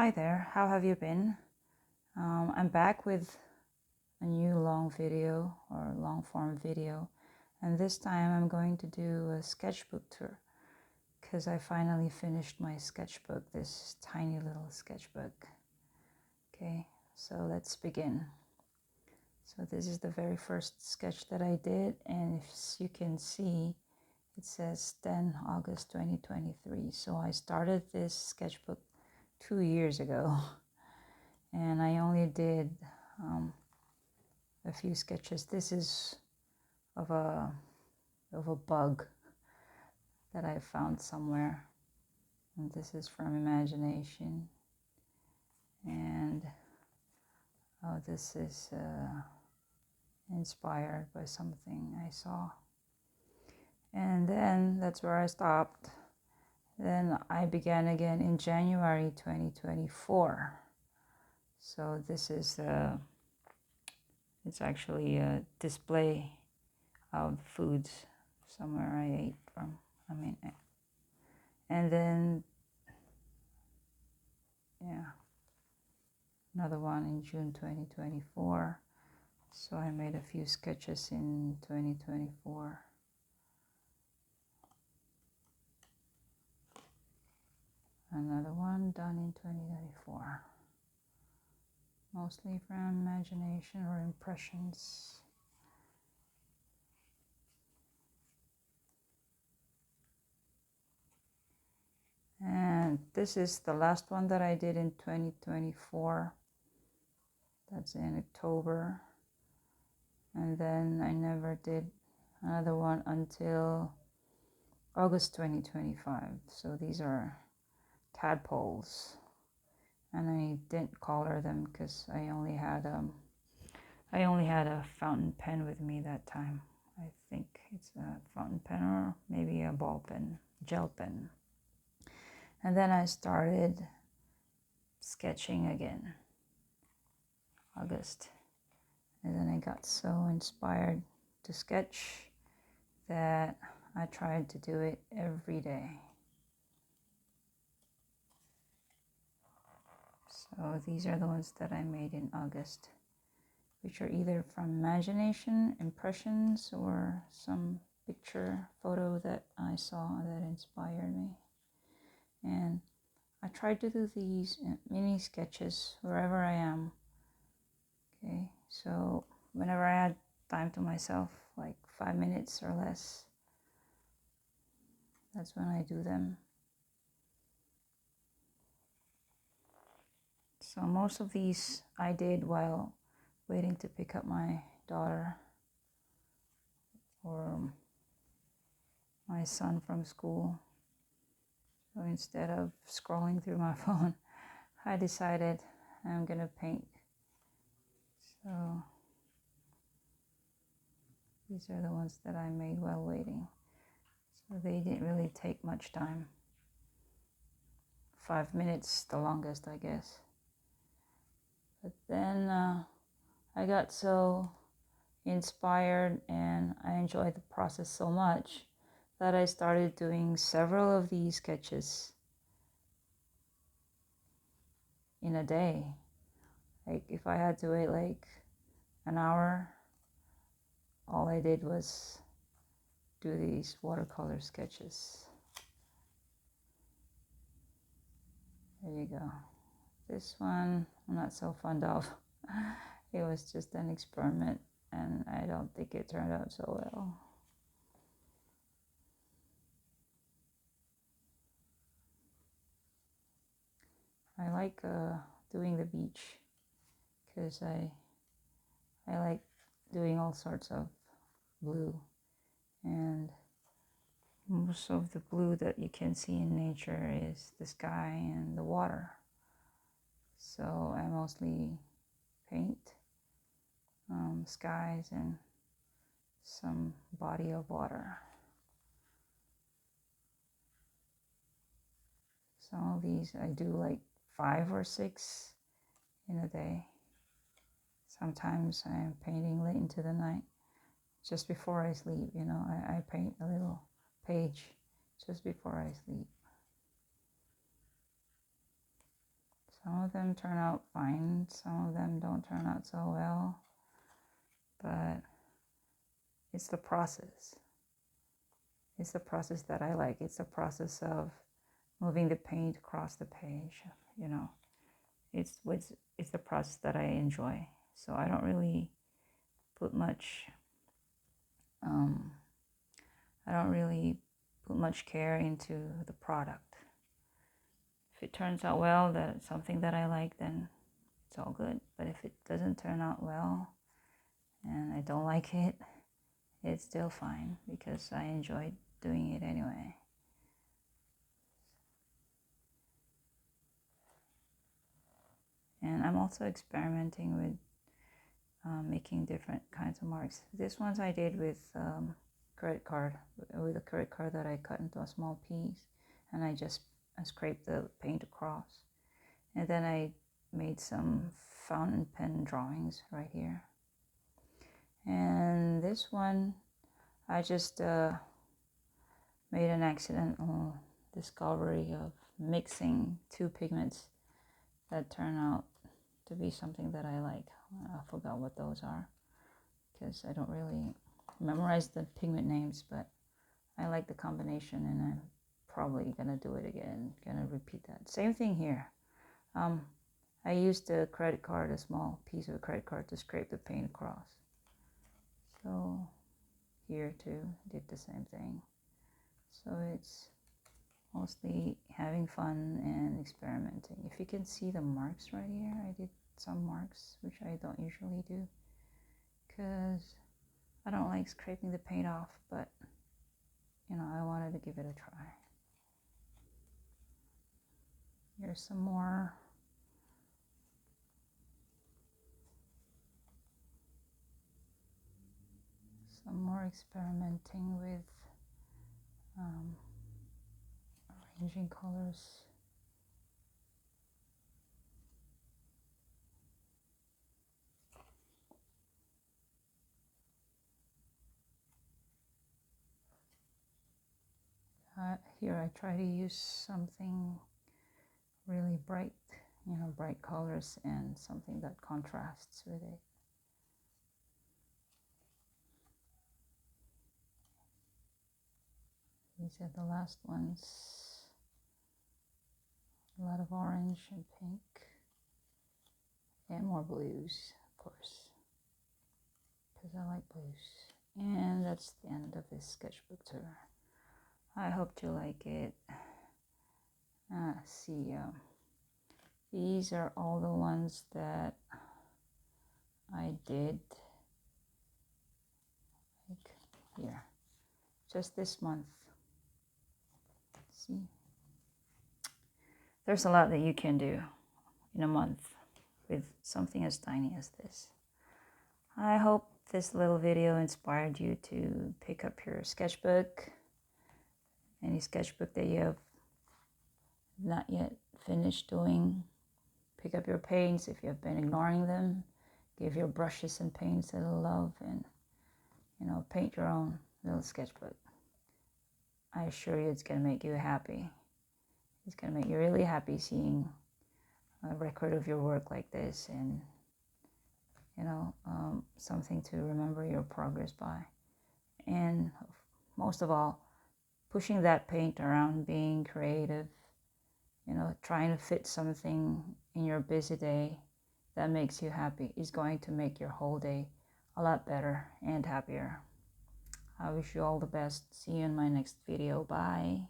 Hi there, how have you been? I'm back with a new long video or long form video, and this time I'm going to do a sketchbook tour because I finally finished my sketchbook, this tiny little sketchbook. Okay, so let's begin. So this is the very first sketch that I did, and as you can see, it says 10 August 2023. So I started this sketchbook 2 years ago. And I only did a few sketches. This is of a bug that I found somewhere, and this is from imagination. And this is inspired by something I saw. And then that's where I stopped. Then I began again in January 2024. So this is it's actually a display of foods somewhere I ate from. And then another one in June 2024. So I made a few sketches in 2024. Another one done in 2024. Mostly from imagination or impressions. And this is the last one that I did in 2024. That's in October. And then I never did another one until August 2025. So these are tadpoles. And I didn't color them because I only had a fountain pen with me that time. I think it's a fountain pen or maybe a ball pen, gel pen. And then I started sketching again, August. And then I got so inspired to sketch that I tried to do it every day. So these are the ones that I made in August, which are either from imagination, impressions, or some picture, photo that I saw that inspired me. And I tried to do these mini sketches wherever I am. Okay, so whenever I had time to myself, like 5 minutes or less, that's when I do them. So most of these I did while waiting to pick up my daughter or my son from school. So instead of scrolling through my phone, I decided I'm gonna paint. So these are the ones that I made while waiting. So they didn't really take much time. 5 minutes, the longest, I guess. But then I got so inspired and I enjoyed the process so much that I started doing several of these sketches in a day. Like if I had to wait like an hour, all I did was do these watercolor sketches. There you go. This one I'm not so fond of. It was just an experiment and I don't think it turned out so well. I like doing the beach because I like doing all sorts of blue, and most of the blue that you can see in nature is the sky and the water. So I mostly paint skies and some body of water. Some of these I do like 5 or 6 in a day. Sometimes I'm painting late into the night, just before I sleep. I paint a little page just before I sleep. Some of them turn out fine, some of them don't turn out so well, but it's the process. It's the process that I like. It's the process of moving the paint across the page, you know. It's the process that I enjoy. So I don't really put much care into the product. If it turns out well, that it's something that I like, then it's all good. But if it doesn't turn out well and I don't like it, it's still fine because I enjoy doing it anyway. And I'm also experimenting with making different kinds of marks. This ones I did with credit card, with a credit card that I cut into a small piece, and I just scraped the paint across. And then I made some fountain pen drawings right here. And this one, I just made an accidental discovery of mixing two pigments that turn out to be something that I like. I forgot what those are because I don't really memorize the pigment names, but I like the combination and I'm probably gonna do it again, gonna repeat that. Same thing here. I used a credit card, a small piece of a credit card, to scrape the paint across. So here too, did the same thing. So it's mostly having fun and experimenting. If you can see the marks right here, I did some marks, which I don't usually do because I don't like scraping the paint off, but you know, I wanted to give it a try. Here's some more. Some more experimenting with arranging colors. Here I try to use something really bright, you know, bright colors and something that contrasts with it. These are the last ones. A lot of orange and pink and more blues, of course, because I like blues. And that's the end of this sketchbook tour. I hope you like it. These are all the ones that I did, like here, just this month. See, there's a lot that you can do in a month with something as tiny as this. I hope this little video inspired you to pick up your sketchbook, any sketchbook that you have not yet finished doing. Pick up your paints if you have been ignoring them. Give your brushes and paints a little love and, you know, paint your own little sketchbook. I assure you it's going to make you happy. It's going to make you really happy seeing a record of your work like this and, you know, something to remember your progress by. And most of all, pushing that paint around, being creative, you know, trying to fit something in your busy day that makes you happy is going to make your whole day a lot better and happier. I wish you all the best. See you in my next video. Bye.